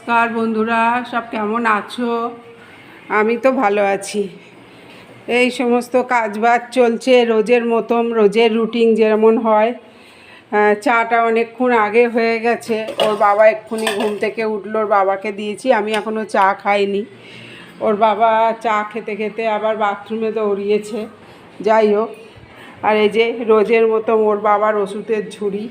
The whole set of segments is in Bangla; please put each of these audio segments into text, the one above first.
নমস্কার বন্ধুরা, সব কেমন আছো? আমি তো ভালো আছি। এই সমস্ত কাজবাজ চলছে রোজের মতন, রোজের রুটিন যেমন হয়। চাটা অনেকক্ষণ আগে হয়ে গেছে। ওর বাবা এক্ষুনি ঘুম থেকে উঠলো, ওর বাবাকে দিয়েছি, আমি এখনও চা খাইনি। ওর বাবা চা খেতে খেতে আবার বাথরুমে দৌড়িয়েছে। যাই হোক, আর এই যে রোজের মতো ওর বাবার ওষুধের ঝুড়ি।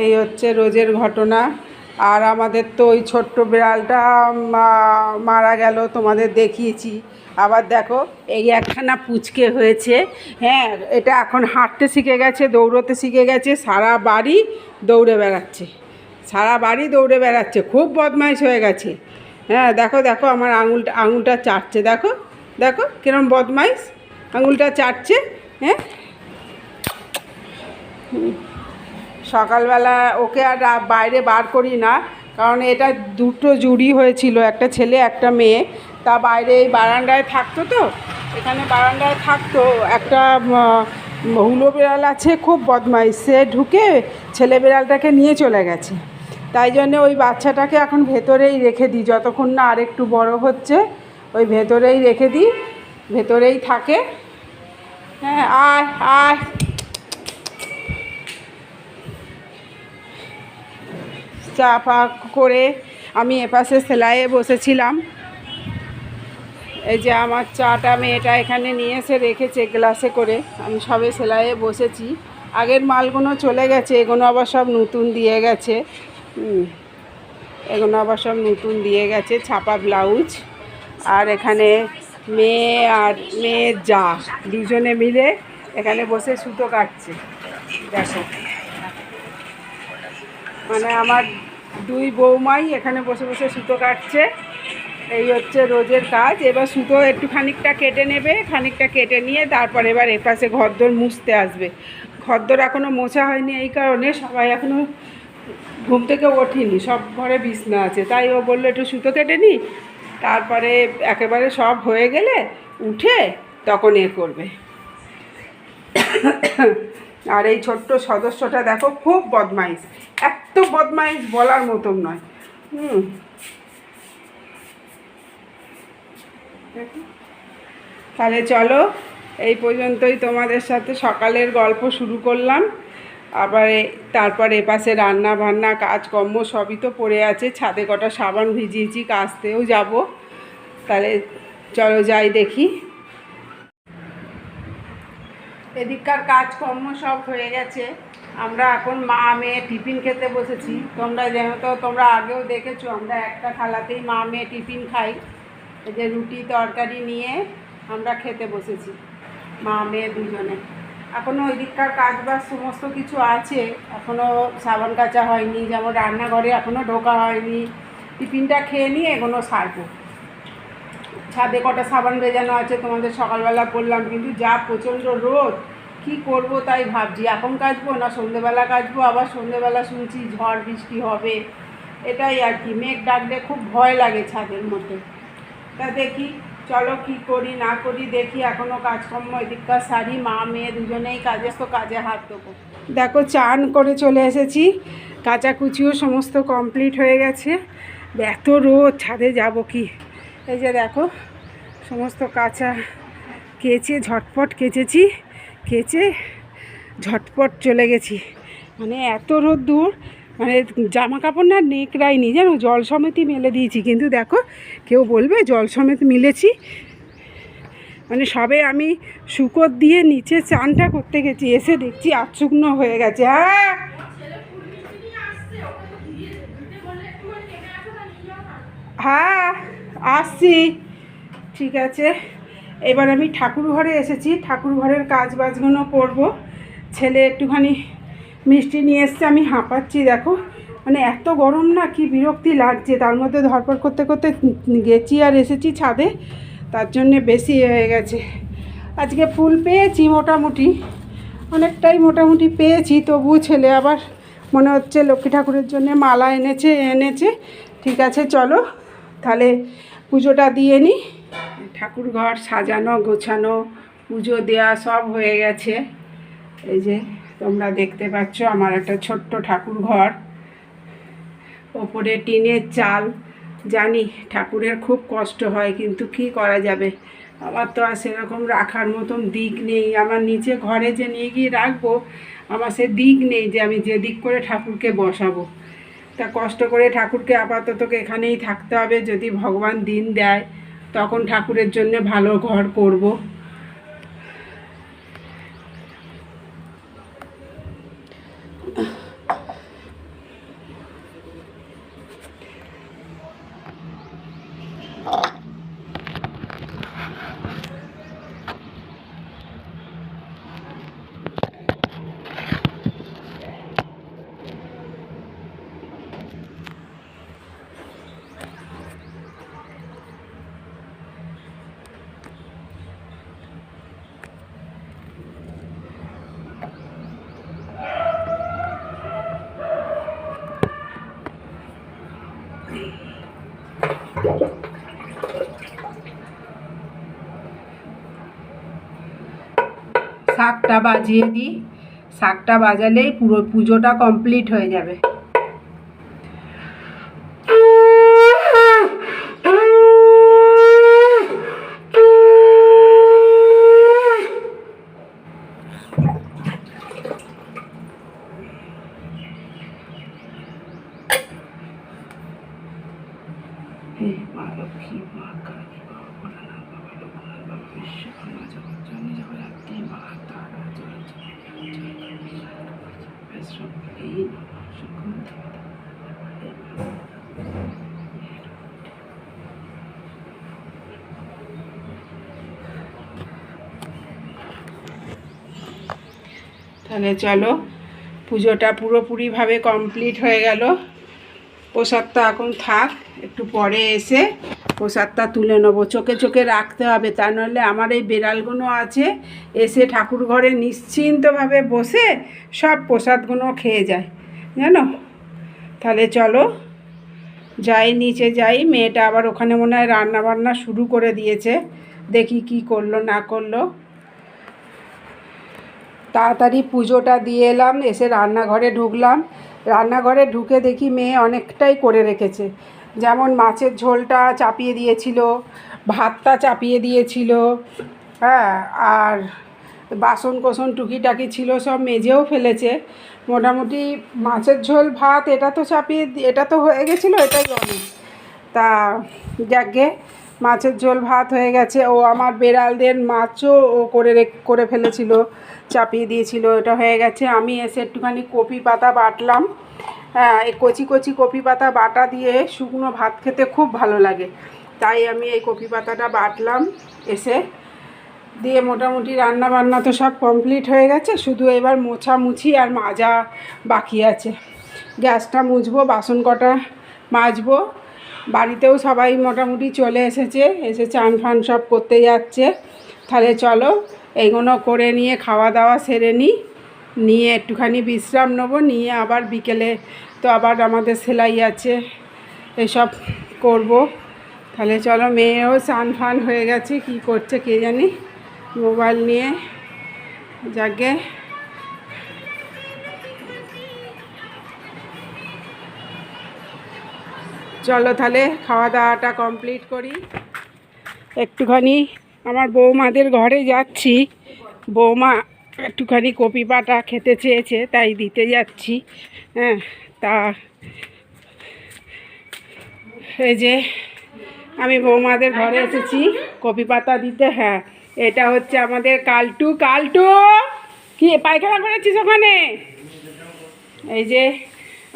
এই হচ্ছে রোজের ঘটনা। আর আমাদের তো ওই ছোট্ট বিড়ালটা মারা গেল, তোমাদের দেখিয়েছি। আবার দেখো এই একখানা পুচকে হয়েছে। হ্যাঁ, এটা এখন হাঁটতে শিখে গেছে, দৌড়তে শিখে গেছে, সারা বাড়ি দৌড়ে বেড়াচ্ছে, সারা বাড়ি দৌড়ে বেড়াচ্ছে, খুব বদমাইশ হয়ে গেছে। হ্যাঁ, দেখো দেখো আমার আঙুলটা চাটছে, দেখো দেখো কিরম বদমাইশ, আঙুলটা চাটছে। হ্যাঁ, সকালবেলা ওকে আর বাইরে বার করি না, কারণ এটা দুটো জুড়ি হয়েছিল, একটা ছেলে একটা মেয়ে। তা বাইরে এই বারান্দায় থাকতো, তো এখানে বারান্দায় থাকতো। একটা হুলো বিড়াল আছে, খুব বদমাইশ, সে ঢুকে ছেলে বিড়ালটাকে নিয়ে চলে গেছে। তাই জন্য ওই বাচ্চাটাকে এখন ভেতরেই রেখে দিই, যতক্ষণ না আরেকটু বড় হচ্ছে ওই ভেতরেই রেখে দিই, ভেতরেই থাকে। হ্যাঁ, আয় আয়। চা ফা করে আমি এপাশে সেলাইয়ে বসেছিলাম। এই যে আমার চাটা মেয়েটা এখানে নিয়ে এসে রেখেছে গ্লাসে করে, আমি সবে সেলাইয়ে বসেছি। আগের মালগুলো চলে গেছে, এগুলো আবার সব নতুন দিয়ে গেছে। এগুলো আবার সব নতুন দিয়ে গেছে, ছাপা ব্লাউজ। আর এখানে মেয়ে আর মেয়ের যা দুজনে মিলে এখানে বসে সুতো কাটছে। দেখো, মানে আমার দুই বৌমাই এখানে বসে বসে সুতো কাটছে। এই হচ্ছে রোজের কাজ। এবার সুতো একটু খানিকটা কেটে নেবে, খানিকটা কেটে নিয়ে তারপর এবার এপাশে ঘরদোর মুছতে আসবে। ঘরদোর এখনও মোছা হয়নি, এই কারণে সবাই এখনও ঘুম থেকে ওঠেনি, সব ঘরে বিছনা আছে। তাই ও বললো একটু সুতো কেটে নিই, তারপরে একেবারে সব হয়ে গেলে উঠে তখন করবে। আর এই ছোট্ট সদস্যটা দেখো, খুব বদমাইশ, এত বদমাইশ বলার মতন নয়। তাহলে চলো, এই পর্যন্তই তোমাদের সাথে সকালের গল্প শুরু করলাম। আবার তারপর এপাশে রান্না বান্না কাজকর্ম সবই তো পড়ে আছে। ছাদে কটা সাবান ভিজিয়েছি, কাচতেও যাব। তাহলে চলো যাই দেখি। এদিককার কাজকর্ম সব হয়ে গেছে। আমরা এখন মা মেয়ে টিফিন খেতে বসেছি। তোমরা আগেও দেখেছো, আমরা একটা থালাতেই মা মেয়ে টিফিন খাই। এই যে রুটি তরকারি নিয়ে আমরা খেতে বসেছি, মা মেয়ে দুজনে। এখনও ওই দিককার কাজবাজ সমস্ত কিছু আছে, এখনও সাবান কাচা হয়নি, যেমন রান্নাঘরে এখনও ঢোকা হয়নি। টিফিনটা খেয়ে নিয়ে এগুলো সারবো। ছাদে কটা সাবান ভেজানো আছে, তোমাদের সকালবেলা বললাম, কিন্তু যা প্রচণ্ড রোদ, কি করব তাই ভাবছি, এখন কাচবো না সন্ধেবেলা কাচবো। আবার সন্ধেবেলা শুনছি ঝড় বৃষ্টি হবে, এটাই আর কি। মেঘ ডাকলে খুব ভয় লাগে ছাদের মধ্যে। তা দেখি, চলো কি করি না করি দেখি। এখনও কাজকর্ম এদিককার সারি, মা মেয়ে দুজনেই কাজে হাত দেবো। দেখো, চান করে চলে এসেছি, কাচাকুচিও সমস্ত কমপ্লিট হয়ে গেছে। এত রোদ, ছাদে যাব কি। এই যে দেখো, সমস্ত কাঁচা কেচে ঝটপট কেচেছি, কেচে ঝটপট চলে গেছি। মানে এত রোদ্দুর, মানে জামা কাপড় না নেকড়াইনি, জানো, জল সমেতই মেলে দিয়েছি। কিন্তু দেখো, কেউ বলবে জল সমেত মিলেছি, মানে সবে আমি শুকর দিয়ে নিচে চানটা করতে গেছি, এসে দেখছি আচ্ছুগ্ন হয়ে গেছে। হ্যাঁ হ্যাঁ, আসছি, ঠিক আছে। এবার আমি ঠাকুর ঘরে এসেছি, ঠাকুর ঘরের কাজ বাজগুলো করবো। ছেলে একটুখানি মিষ্টি নিয়ে এসছে, আমি হাঁপাচ্ছি দেখো, মানে এত গরম না, কি বিরক্তি লাগছে। তার মধ্যে ধরপড় করতে করতে গেছি আর এসেছি ছাদে, তার জন্যে বেশি হয়ে গেছে। আজকে ফুল পেয়েছি মোটামুটি, অনেকটাই মোটামুটি পেয়েছি, তবুও ছেলে আবার মনে হচ্ছে লক্ষ্মী ঠাকুরের জন্য মালা এনেছে। ঠিক আছে, চলো তাহলে পুজোটা দিয়ে নিই। ঠাকুর ঘর সাজানো গোছানো, পুজো দেওয়া সব হয়ে গেছে। এই যে তোমরা দেখতে পাচ্ছ আমার একটা ছোট্ট ঠাকুর ঘর। ওপরে টিনের চাল। জানি ঠাকুরের খুব কষ্ট হয়, কিন্তু কি করা যাবে, আমার তো আর সেরকম রাখার মতন দিক নেই। আমার নিচে ঘরে যে নিয়ে গিয়ে রাখবো, আমার সে দিক নেই যে আমি যে দিক করে ঠাকুরকে বসাবো। তা কষ্ট করে ঠাকুরকে আপাতত এখানেই থাকতে হবে। যদি ভগবান দিন দেয় তখন ঠাকুরের জন্য ভালো ঘর করব। শাকটা বাজিয়ে দিই, শাকটা বাজালেই পুরো পুজোটা কমপ্লিট হয়ে যাবে। তাহলে চলো, পুজোটা পুরোপুরিভাবে কমপ্লিট হয়ে গেল। প্রসাদটা এখন থাক, একটু পরে এসে প্রসাদটা তুলে নেবো। চোখে চোখে রাখতে হবে, তা নাহলে আমার এই বেড়ালগুলো আছে, এসে ঠাকুর ঘরে নিশ্চিন্তভাবে বসে সব প্রসাদগুলো খেয়ে যায়, জানো। তাহলে চলো যাই, নিচে যাই। মেয়েটা আবার ওখানে মনে হয় রান্না বান্না শুরু করে দিয়েছে, দেখি কি করলো না করলো। তাড়াতাড়ি পুজোটা দিয়ে এলাম, এসে রান্নাঘরে ঢুকলাম। রান্নাঘরে ঢুকে দেখি মেয়ে অনেকটাই করে রেখেছে। যেমন মাছের ঝোলটা চাপিয়ে দিয়েছিল, ভাতটা চাপিয়ে দিয়েছিল, হ্যাঁ, আর বাসন কোসন টুকিটাকি ছিল সব মেজেও ফেলেছে। মোটামুটি মাছের ঝোল ভাত এটা তো চাপিয়ে, এটা তো হয়ে গেছিলো, এটাই অনেক। তা যাকগে, মাছের ঝোল ভাত হয়ে গেছে। ও আমার বেড়ালদের মাছও ও করে ফেলেছিল, চাপিয়ে দিয়েছিল, এটা হয়ে গেছে। আমি এসে একটুখানি কপি পাতা বাটলাম। হ্যাঁ, এই কচি কচি কপি পাতা বাটা দিয়ে শুকনো ভাত খেতে খুব ভালো লাগে, তাই আমি এই কপি পাতাটা বাটলাম এসে দিয়ে। মোটামুটি রান্না বান্না তো সব কমপ্লিট হয়ে গেছে, শুধু এবার মোছামুছি আর মাজা বাকি আছে। গ্যাসটা মুছবো, বাসন কটা মাজবো। বাড়িতেও সবাই মোটামুটি চলে এসেছে, এসে চান ফান সব করতে যাচ্ছে। তাহলে চলো এইগুলো করে নিয়ে খাওয়া দাওয়া সেরে নিয়ে একটুখানি বিশ্রাম নেবো, নিয়ে আবার বিকেলে তো আবার আমাদের সেলাই আছে, এসব করব। তাহলে চলো, মেয়েও চান ফান হয়ে গেছে, কি করছে কে জানি মোবাইল নিয়ে। যাকে চলো তাহলে খাওয়া দাওয়াটা কমপ্লিট করি। একটুখানি আমার বৌমাদের ঘরে যাচ্ছি, বৌমা একটুখানি কপি পাতা খেতে চেয়েছে, তাই দিতে যাচ্ছি। হ্যাঁ, তা এই যে আমি বৌমাদের ঘরে এসেছি কপি পাতা দিতে। হ্যাঁ, এটা হচ্ছে আমাদের কালটু। কালটু, কি পায়খানা করেছিস ওখানে? এই যে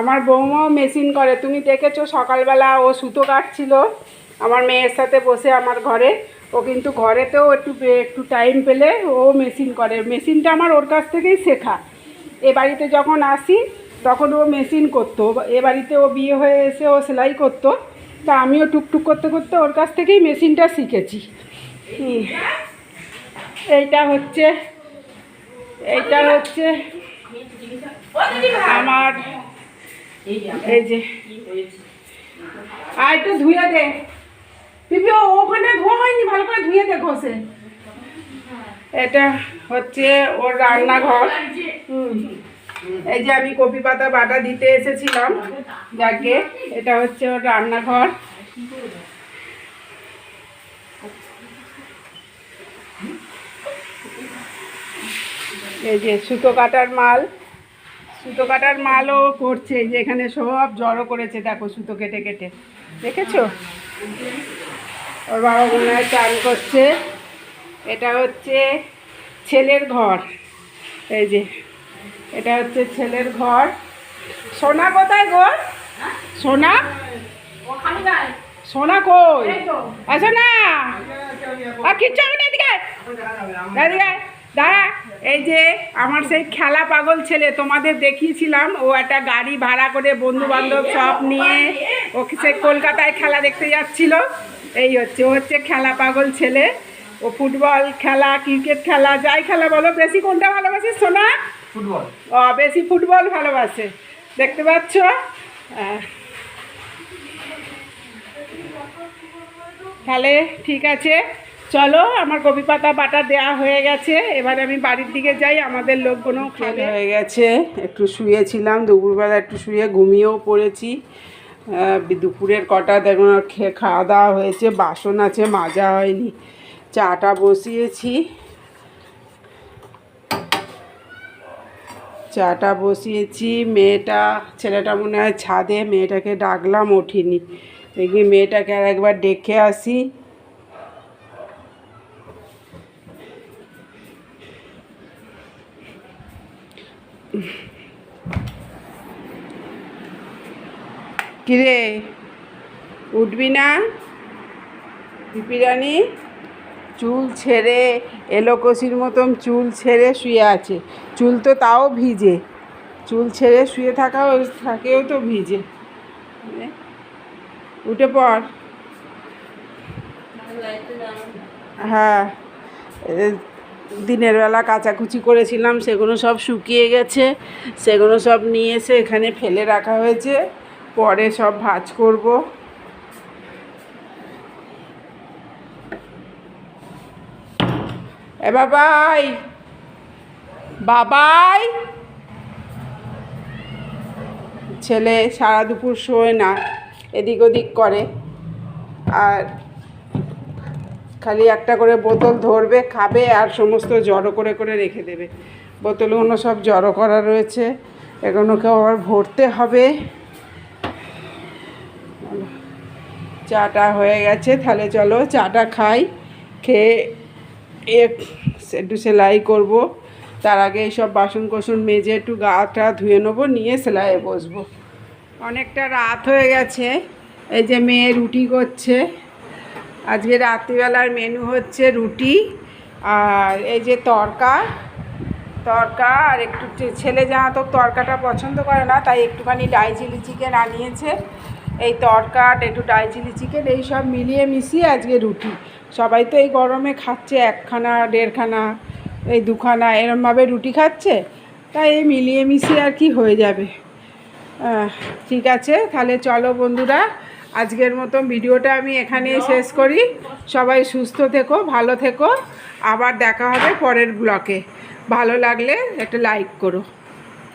আমার বৌমাও মেশিন করে, তুমি দেখেছো সকালবেলা ও সুতো কাটছিল আমার মেয়ের সাথে বসে আমার ঘরে। ও কিন্তু ঘরেতেও একটু টাইম পেলে ও মেশিন করে। মেশিনটা আমার ওর কাছ থেকেই শেখা। এ বাড়িতে যখন আসি তখন ও মেশিন করতো, এ বাড়িতে ও বিয়ে হয়ে এসে ও সেলাই করতো, তা আমিও টুকটুক করতে করতে ওর কাছ থেকেই মেশিনটা শিখেছি। এইটা হচ্ছে আমার, এই যে আর একটু ধুয়ে দে পিপি, ওখানে ধোয়া হয়নি, ভালো করে ধুয়ে দে ঘষে। এটা হচ্ছে ওর রান্নাঘর। এই যে আমি কপি পাতা বাটা দিতে এসেছিলাম, যাকে এটা হচ্ছে ওর রান্নাঘর। এই যে সুতো কাটার মালও করছে, যে এখানে সব জড়ো করেছে, দেখো সুতো কেটে কেটে, দেখেছো? ওর বাবা মনে হয় চান করছে। এটা হচ্ছে ছেলের ঘর, এই যে এটা হচ্ছে ছেলের ঘর। সোনা কোথায় গো? সোনা সোনা কই? আচ্ছা না, আর কিচ্ছু হবে না, এদিকে দাঁড়া। এই যে আমার সেই খেলা পাগল ছেলে, তোমাদের দেখিয়েছিলাম, ও একটা গাড়ি ভাড়া করে বন্ধু বান্ধব সব নিয়ে ওকে সে কলকাতায় খেলা দেখতে যাচ্ছিল। এই হচ্ছে, ও হচ্ছে খেলা পাগল ছেলে। ও ফুটবল খেলা, ক্রিকেট খেলা, যাই খেলা বলো, বেশি কোনটা ভালোবাসিস সোনা? ফুটবল। ও বেশি ফুটবল ভালোবাসে, দেখতে পাচ্ছ? তাহলে ঠিক আছে, চলো, আমার কপি পাতা বাটা দেওয়া হয়ে গেছে, এবার আমি বাড়ির দিকে যাই, আমাদের লোকগুলো খাবে। হয়ে গেছে, একটু শুয়েছিলাম দুপুরবেলা, একটু শুয়ে ঘুমিয়েও পড়েছি। দুপুরের কটা দেখুন, খাওয়া দাওয়া হয়েছে, বাসন আছে মাজা হয়নি, চাটা বসিয়েছি, ছেলেটা মনে হয় ছাদে, মেয়েটাকে ডাকলাম ওঠেনি, দেখি মেয়েটাকে আর একবার ডেকে আসি। কিরে, উঠবি না? পিপিরানি চুল ছেড়ে, এলোকসির মতন চুল ছেড়ে শুয়ে আছে, চুল তো তাও ভিজে, চুল ছেড়ে শুয়ে থাকেও তো ভিজে। উঠে পড়। হ্যাঁ, দিনের বেলা কাচাকুচি করেছিলাম, সেগুলো সব শুকিয়ে গেছে, সেগুলো সব নিয়ে এসে এখানে ফেলে রাখা হয়েছে, পরে সব ভাঁজ করব। বাবাই বাবাই, ছেলে সারা দুপুর শোয় না, এদিক ওদিক করে, আর খালি একটা করে বোতল ধরবে, খাবে, আর সমস্ত জড়ো করে করে রেখে দেবে। বোতলগুলো সব জড়ো করা রয়েছে, এগুলোকে আবার ভরতে হবে। চাটা হয়ে গেছে, তাহলে চলো চাটা খাই, খেয়ে একটু সেলাই করব। তার আগে এইসব বাসন কোসন মেজে একটু গাটা ধুয়ে নেবো, নিয়ে সেলাইয়ে বসবো। অনেকটা রাত হয়ে গেছে, এই যে মেয়ে রুটি করছে, আজকে রাত্রিবেলার মেনু হচ্ছে রুটি আর এই যে তড়কা, আর একটু ছেলে যাহা তো তড়কাটা পছন্দ করে না, তাই একটুখানি ডাই চিলি চিকেন আনিয়েছে। এই তড়কা একটু ডাই চিলি চিকেন, এই সব মিলিয়ে মিশিয়ে আজকে রুটি। সবাই তো এই গরমে খাচ্ছে একখানা, দেড়খানা, এই দুখানা, এরমভাবে রুটি খাচ্ছে, তাই এই মিলিয়ে মিশিয়ে আর কি হয়ে যাবে। ঠিক আছে, তাহলে চলো বন্ধুরা, আজকের মতো ভিডিওটা আমি এখানেই শেষ করি। সবাই সুস্থ থেকো, ভালো থেকো, আবার দেখা হবে পরের ব্লগে। ভালো লাগলে একটা লাইক করো।